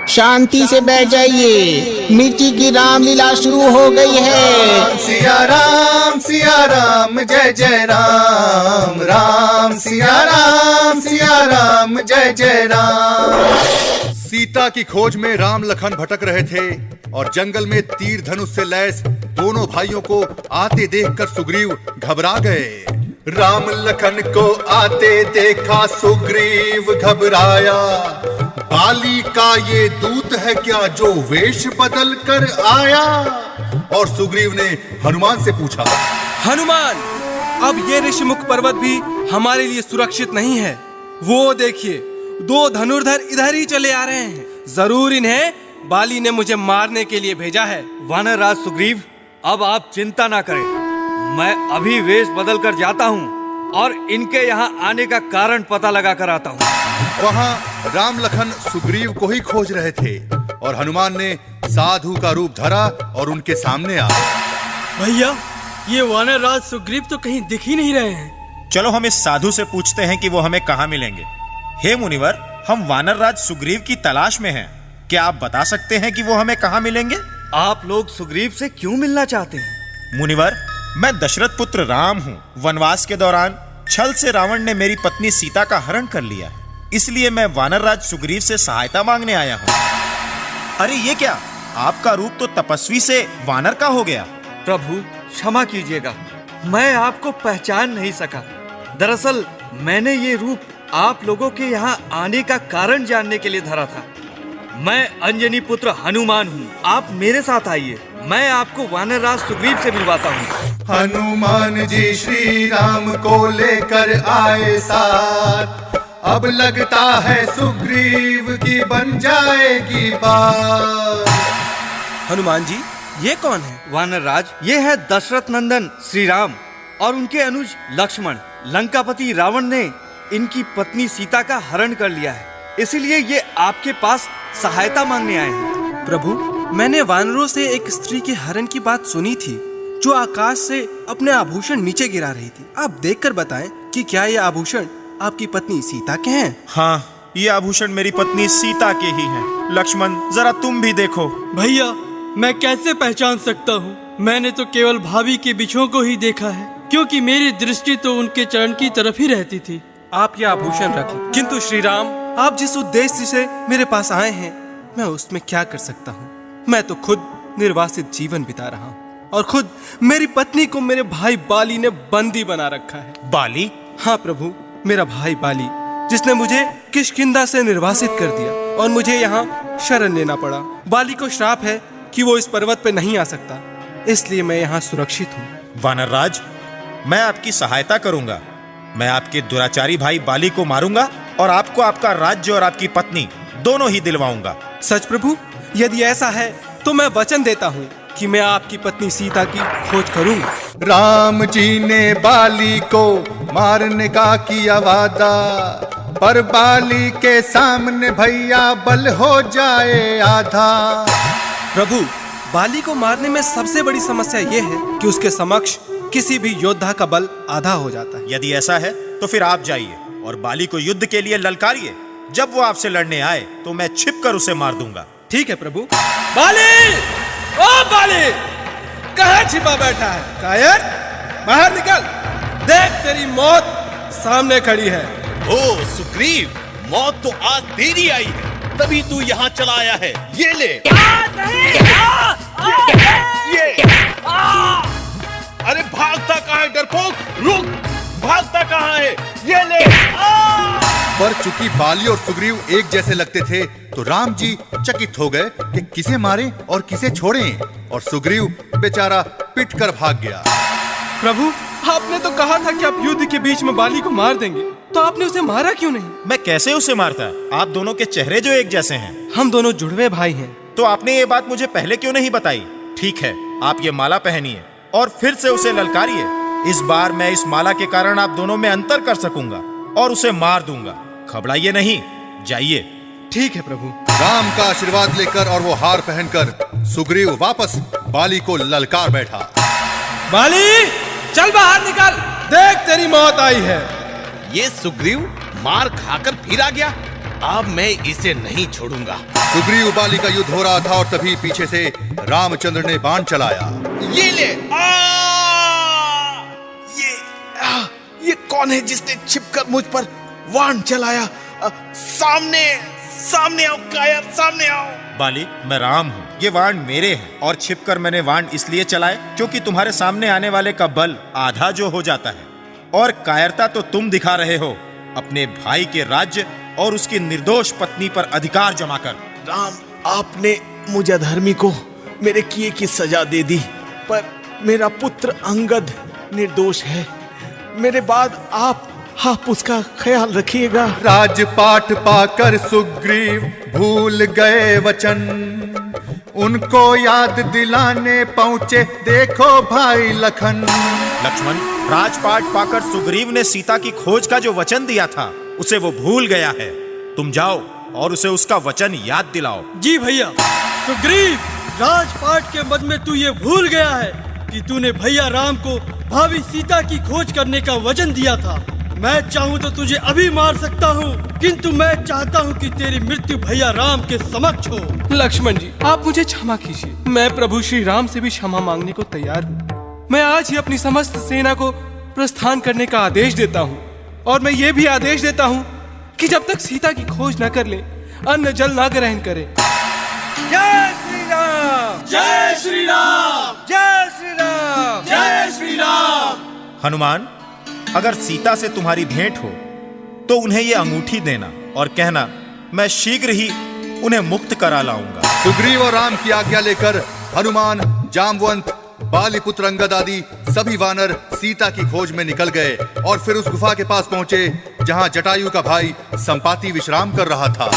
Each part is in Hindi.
शांति से बैठ जाइए, मिर्ची की रामलीला शुरू हो गई है। सिया राम जय जय राम, राम सिया राम जय जय राम। सीता की खोज में राम लखन भटक रहे थे और जंगल में तीर धनुष से लैस दोनों भाइयों को आते देखकर सुग्रीव घबरा गए। राम लखन को आते देखा सुग्रीव घबराया, बाली का ये दूत है क्या जो वेश बदल कर आया? और सुग्रीव ने हनुमान से पूछा, हनुमान, अब ये ऋषिमुख पर्वत भी हमारे लिए सुरक्षित नहीं है। वो देखिए, दो धनुर्धर इधर ही चले आ रहे हैं। जरूर इन्हें बाली ने मुझे मारने के लिए भेजा है। वानरराज सुग्रीव, अब आप चिंता ना करें, मैं अभी वेश बदल कर जाता हूँ और इनके यहाँ आने का कारण पता लगा कर आता हूँ। वहाँ राम लखन सुग्रीव को ही खोज रहे थे और हनुमान ने साधु का रूप धरा और उनके सामने आया। भैया, ये वानरराज सुग्रीव तो कहीं दिख ही नहीं रहे हैं। चलो हम इस साधु से पूछते हैं कि वो हमें कहाँ मिलेंगे। हे मुनिवर, हम वानरराज सुग्रीव की तलाश में हैं। क्या आप बता सकते हैं कि वो हमें कहाँ मिलेंगे? आप लोग सुग्रीव से क्यों मिलना चाहते हैं? मुनिवर, मैं दशरथ पुत्र राम हूँ। वनवास के दौरान छल से रावण ने मेरी पत्नी सीता का हरण कर लिया, इसलिए मैं वानरराज सुग्रीव से सहायता मांगने आया हूँ। अरे ये क्या, आपका रूप तो तपस्वी से वानर का हो गया। प्रभु क्षमा कीजिएगा, मैं आपको पहचान नहीं सका। दरअसल मैंने ये रूप आप लोगों के यहाँ आने का कारण जानने के लिए धरा था। मैं अंजनी पुत्र हनुमान हूँ, आप मेरे साथ आइए, मैं आपको वानरराज सुग्रीव से मिलवाता हूँ। हनुमान जी श्री राम को लेकर आए साथ, अब लगता है सुग्रीव की बन जाएगी बात। हनुमान जी, ये कौन है? वानरराज, ये है दशरथ नंदन श्री राम और उनके अनुज लक्ष्मण। लंकापति रावण ने इनकी पत्नी सीता का हरण कर लिया है, इसीलिए ये आपके पास सहायता मांगने आए हैं। प्रभु, मैंने वानरों से एक स्त्री के हरण की बात सुनी थी जो आकाश से अपने आभूषण नीचे गिरा रही थी। आप देखकर बताएं कि क्या ये आभूषण आपकी पत्नी सीता के हैं? हाँ, ये आभूषण मेरी पत्नी सीता के ही हैं। लक्ष्मण, जरा तुम भी देखो। भैया, मैं कैसे पहचान सकता हूँ? मैंने तो केवल भाभी के बिछुओं को ही देखा है, क्योंकि मेरी दृष्टि तो उनके चरण की तरफ ही रहती थी। आप ये आभूषण रख लो, किंतु श्री राम, आप जिस उद्देश्य से मेरे पास आए हैं, मैं उसमें क्या कर सकता हूँ? मैं तो खुद निर्वासित जीवन बिता रहा हूँ और खुद मेरी पत्नी को मेरे भाई बाली ने बंदी बना रखा है। बाली? हाँ प्रभु, मेरा भाई बाली, जिसने मुझे किष्किंधा से निर्वासित कर दिया और मुझे यहाँ शरण लेना पड़ा। बाली को श्राप है कि वो इस पर्वत पे नहीं आ सकता, इसलिए मैं यहाँ सुरक्षित हूँ। वानरराज, मैं आपकी सहायता करूंगा। मैं आपके दुराचारी भाई बाली को मारूंगा और आपको आपका राज्य और आपकी पत्नी दोनों ही दिलवाऊंगा। सच प्रभु, यदि ऐसा है तो मैं वचन देता हूँ कि मैं आपकी पत्नी सीता की खोज करूंगा। राम जी ने बाली को मारने का किया वादा, पर बाली के सामने भैया बल हो जाए आधा। प्रभु, बाली को मारने में सबसे बड़ी समस्या ये है कि उसके समक्ष किसी भी योद्धा का बल आधा हो जाता है। यदि ऐसा है तो फिर आप जाइए और बाली को युद्ध के लिए ललकारिए। जब वो आपसे लड़ने आए तो मैं छिपकर उसे मार दूंगा। ठीक है प्रभु। बाली! ओ बाली! कहाँ छिपा बैठा है? कायर, बाहर निकल! देख, तेरी मौत सामने खड़ी है। ओ सुग्रीव, मौत तो आज तेरी आई है, तभी तू यहाँ चला आया है। ये ले। अरे भागता कहाँ है डरपोक? रुक, भागता कहाँ है? ये ले। पर चूंकि बाली और सुग्रीव एक जैसे लगते थे तो राम जी चकित हो गए कि किसे मारे और किसे छोड़ें, और सुग्रीव बेचारा पिट कर भाग गया। प्रभु, आपने तो कहा था कि आप युद्ध के बीच में बाली को मार देंगे, तो आपने उसे मारा क्यों नहीं? मैं कैसे उसे मारता? आप दोनों के चेहरे जो एक जैसे हैं। हम दोनों जुड़वे भाई हैं। तो आपने ये बात मुझे पहले क्यों नहीं बताई? ठीक है, आप ये माला पहनिए और फिर से उसे ललकारिए। इस बार मैं इस माला के कारण आप दोनों में अंतर कर सकूंगा और उसे मार दूंगा। घबराइए नहीं, जाइए। ठीक है प्रभु। राम का आशीर्वाद लेकर और वो हार पहनकर सुग्रीव वापस बाली को ललकार बैठा। बाली, चल बाहर निकल, देख तेरी मौत आई है। ये सुग्रीव मार खाकर फिर आ गया। अब मैं इसे नहीं छोड़ूंगा। सुग्रीव बाली का युद्ध हो रहा था और तभी पीछे से रामचंद्र ने बाण चलाया। ये ले। ये कौन है जिसने छिपकर मुझ पर बाण चलाया? सामने सामने आओ कायर, सामने आओ। बाली, मैं राम हूँ। ये वाण मेरे हैं और छिपकर मैंने वाण इसलिए चलाए क्योंकि तुम्हारे सामने आने वाले का बल आधा जो हो जाता है, और कायरता तो तुम दिखा रहे हो अपने भाई के राज्य और उसकी निर्दोष पत्नी पर अधिकार जमाकर। राम, आपने मुझे अधर्मी को मेरे किए की सजा दे दी, पर मेरा पुत्र अंगद निर्दोष है। मेरे बाद आप उसका ख्याल रखिएगा। राजपाट पाकर सुग्रीव भूल गए वचन, उनको याद दिलाने पहुंचे देखो भाई लखन। लक्ष्मण, राजपाट पाकर सुग्रीव ने सीता की खोज का जो वचन दिया था उसे वो भूल गया है। तुम जाओ और उसे उसका वचन याद दिलाओ। जी भैया। सुग्रीव, राजपाट के मद में तू ये भूल गया है कि तूने भैया राम को भाभी सीता की खोज करने का वचन दिया था। मैं चाहूँ तो तुझे अभी मार सकता हूँ, किंतु मैं चाहता हूँ कि तेरी मृत्यु भैया राम के समक्ष हो। लक्ष्मण जी, आप मुझे क्षमा कीजिए। मैं प्रभु श्री राम से भी क्षमा मांगने को तैयार हूँ। मैं आज ही अपनी समस्त सेना को प्रस्थान करने का आदेश देता हूँ, और मैं ये भी आदेश देता हूँ कि जब तक सीता की खोज न कर ले, अन्न जल न ग्रहण करे। जय श्री राम, जय श्री राम, जय श्री राम, जय श्री राम। हनुमान, अगर सीता से तुम्हारी भेंट हो तो उन्हें ये अंगूठी देना और कहना मैं शीघ्र ही उन्हें मुक्त करा लाऊंगा। सुग्रीव और राम की आज्ञा लेकर हनुमान, जामवंत, बालीपुत्र अंगद आदि सभी वानर सीता की खोज में निकल गए और फिर उस गुफा के पास पहुंचे जहां जटायु का भाई संपाति विश्राम कर रहा था।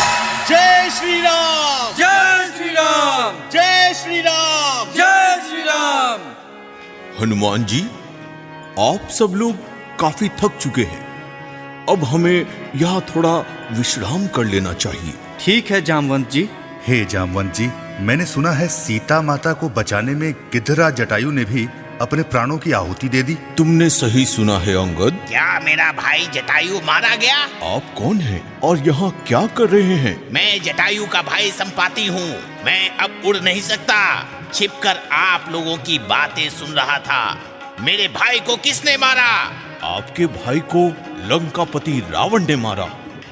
जय श्री राम, जय श्री राम, जय श्री राम, जय श्री राम। हनुमान जी, आप सब लोग काफी थक चुके हैं। अब हमें यहाँ थोड़ा विश्राम कर लेना चाहिए। ठीक है जामवंत जी। हे जामवंत जी, मैंने सुना है सीता माता को बचाने में गिद्धराज जटायु ने भी अपने प्राणों की आहुति दे दी। तुमने सही सुना है अंगद। क्या मेरा भाई जटायु मारा गया? आप कौन हैं और यहाँ क्या कर रहे हैं? मैं जटायु का भाई संपाति हूँ। मैं अब उड़ नहीं सकता। छिपकर आप लोगों की बातें सुन रहा था। मेरे भाई को किसने मारा? आपके भाई को लंकापति रावण ने मारा।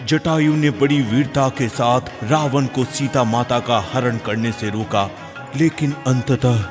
जटायु ने बड़ी वीरता के साथ रावण को सीता माता का हरण करने से रोका, लेकिन अंततः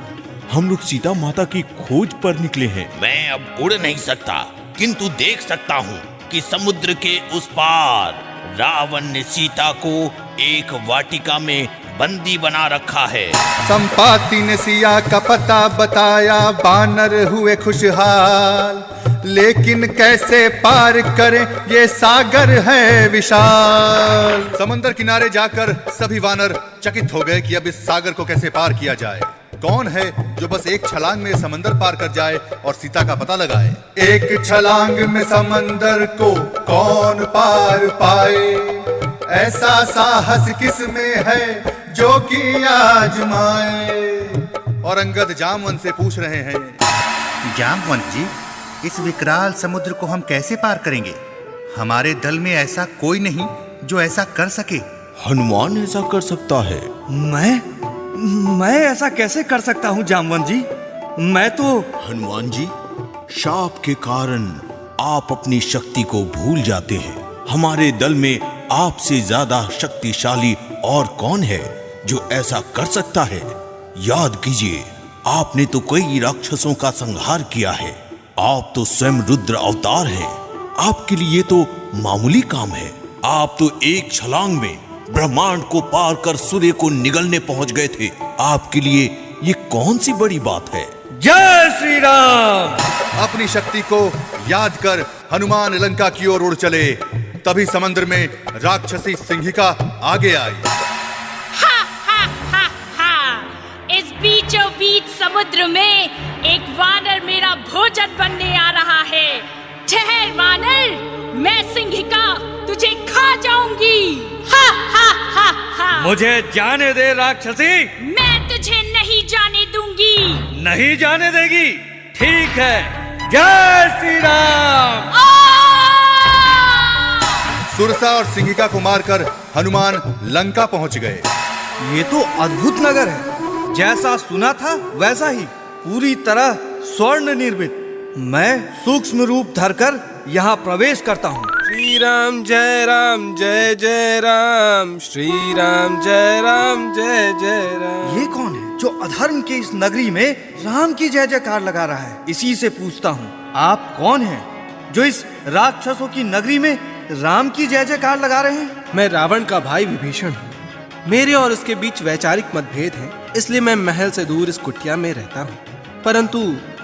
हम लोग सीता माता की खोज पर निकले हैं। मैं अब उड़ नहीं सकता, किंतु देख सकता हूँ कि समुद्र के उस पार रावण ने सीता को एक वाटिका में बंदी बना रखा है। संपाति ने सिया का पता बताया, बानर हुए खुशहाल, लेकिन कैसे पार करें ये सागर है विशाल। समंदर किनारे जाकर सभी वानर चकित हो गए कि अब इस सागर को कैसे पार किया जाए। कौन है जो बस एक छलांग में समंदर पार कर जाए और सीता का पता लगाए? एक छलांग में समंदर को कौन पार पाए, ऐसा साहस किस में है जो कि आजमाए। और अंगद जामवंत से पूछ रहे हैं, जामवंत जी, इस विकराल समुद्र को हम कैसे पार करेंगे? हमारे दल में ऐसा कोई नहीं जो ऐसा कर सके। हनुमान ऐसा कर सकता है। मैं ऐसा कैसे कर सकता हूँ जामवंत जी? मैं तो हनुमान जी, शाप के कारण आप अपनी शक्ति को भूल जाते हैं। हमारे दल में आपसे ज्यादा शक्तिशाली और कौन है जो ऐसा कर सकता है? याद कीजिए, आपने तो कई राक्षसों का संहार किया है। आप तो स्वयं रुद्र अवतार हैं। आपके लिए तो मामूली काम है। आप तो एक छलांग में ब्रह्मांड को पार कर सूर्य को निगलने पहुंच गए थे। आपके लिए ये कौन सी बड़ी बात है? जय श्री राम। अपनी शक्ति को याद कर हनुमान लंका की ओर उड़ चले। तभी समंदर में राक्षसी सिंहिका आगे आई। हा हा हा हा, इस बीचों बीच समुद्र में एक वानर मेरा भोजन बनने आ रहा है। ठहर वानर, मैं सिंहिका तुझे खा जाऊंगी। हा हा हा हा। मुझे जाने दे राक्षसी। मैं तुझे नहीं जाने दूंगी। नहीं जाने देगी? ठीक है। जय श्री राम। सुरसा और सिंहिका को मारकर हनुमान लंका पहुंच गए। ये तो अद्भुत नगर है, जैसा सुना था वैसा ही, पूरी तरह स्वर्ण निर्मित। मैं सूक्ष्म रूप धरकर यहाँ प्रवेश करता हूँ। श्री राम जय राम, श्री राम जय राम। ये कौन है जो अधर्म के इस नगरी में राम की जय जयकार लगा रहा है? इसी से पूछता हूँ, आप कौन हैं जो इस राक्षसों की नगरी में राम की जय जयकार लगा रहे हैं? मैं रावण का भाई विभीषण हूँ। मेरे और उसके बीच वैचारिक मतभेद है, इसलिए मैं महल से दूर इस कुटिया में रहता हूँ। परंतु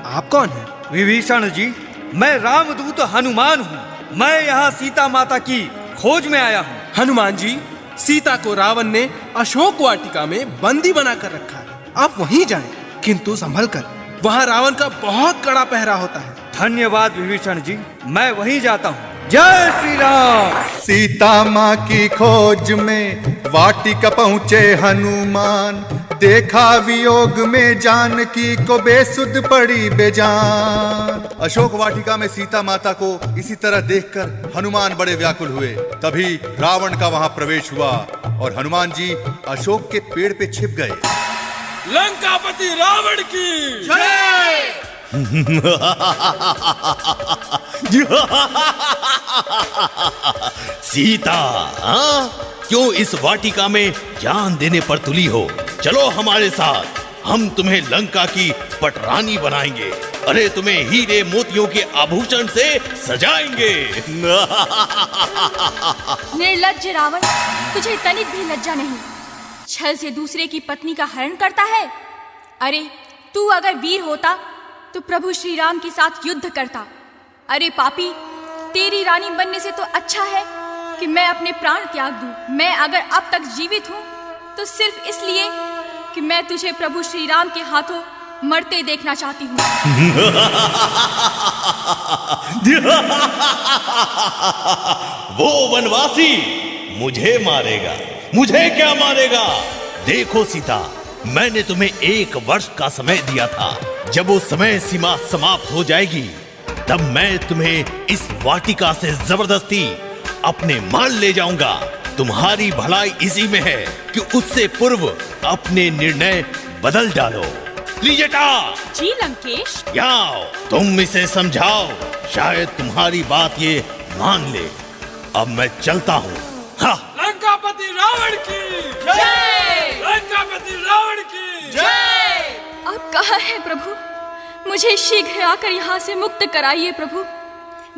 आप कौन हैं? विभीषण जी, मैं रामदूत हनुमान हूँ। मैं यहाँ सीता माता की खोज में आया हूँ। हनुमान जी, सीता को रावण ने अशोक वाटिका में बंदी बनाकर रखा है। आप वहीं जाएं, किंतु संभल कर। वहाँ रावण का बहुत कड़ा पहरा होता है। धन्यवाद विभीषण जी, मैं वहीं जाता हूँ। जय श्री राम। सीता माँ की खोज में वाटिका पहुँचे हनुमान, देखा वियोग में जानकी को बेसुध पड़ी बेजान। अशोक वाटिका में सीता माता को इसी तरह देखकर हनुमान बड़े व्याकुल हुए। तभी रावण का वहां प्रवेश हुआ और हनुमान जी अशोक के पेड़ पे छिप गए। लंकापति रावण की जय। सीता, हाँ? क्यों इस वाटिका में जान देने पर तुली हो? चलो हमारे साथ, हम तुम्हें लंका की पटरानी बनाएंगे। अरे तुम्हें हीरे मोतियों के आभूषण से सजाएंगे। निर्लज्ज रावण, तुझे तनिक भी लज्जा नहीं। छल से दूसरे की पत्नी का हरण करता है। अरे तू अगर वीर होता तो प्रभु श्री राम के साथ युद्ध करता। अरे पापी, तेरी रानी बनने से तो अच्छा है कि मैं अपने प्राण त्याग दूं। मैं अगर अब तक जीवित हूँ तो सिर्फ इसलिए कि मैं तुझे प्रभु श्री राम के हाथों मरते देखना चाहती हूँ। वो वनवासी मुझे मारेगा? मुझे क्या मारेगा? देखो सीता, मैंने तुम्हें 1 वर्ष का समय दिया था। जब वो समय सीमा समाप्त हो जाएगी, तब मैं तुम्हें इस वाटिका से जबरदस्ती अपने महल ले जाऊंगा। तुम्हारी भलाई इसी में है कि उससे पूर्व अपने निर्णय बदल डालो। त्रिजटा जी लंकेश। आओ, तुम इसे समझाओ, शायद तुम्हारी बात ये मान ले। अब मैं चलता हूँ। हाँ। लंकापति रावण की जय। लंकापति रावण की जय। आप कहाँ हैं प्रभु? मुझे शीघ्र आकर यहाँ से मुक्त कराइए प्रभु।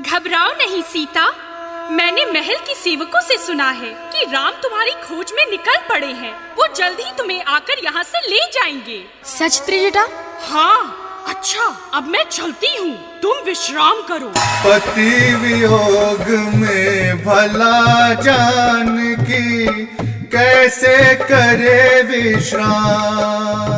घबराओ नहीं सीता, मैंने महल के सेवकों से सुना है कि राम तुम्हारी खोज में निकल पड़े हैं। वो जल्द ही तुम्हें आकर यहाँ से ले जाएंगे। सच त्रिजटा? हाँ। अच्छा, अब मैं चलती हूँ, तुम विश्राम करो। पति वियोग में भला जानकी कैसे करे विश्राम।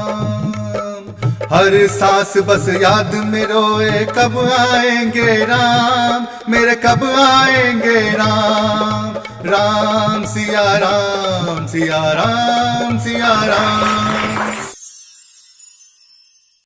हर सांस बस याद में रोए, कब आएंगे राम, मेरे कब आएंगे राम। राम सिया राम, सिया राम, सिया राम।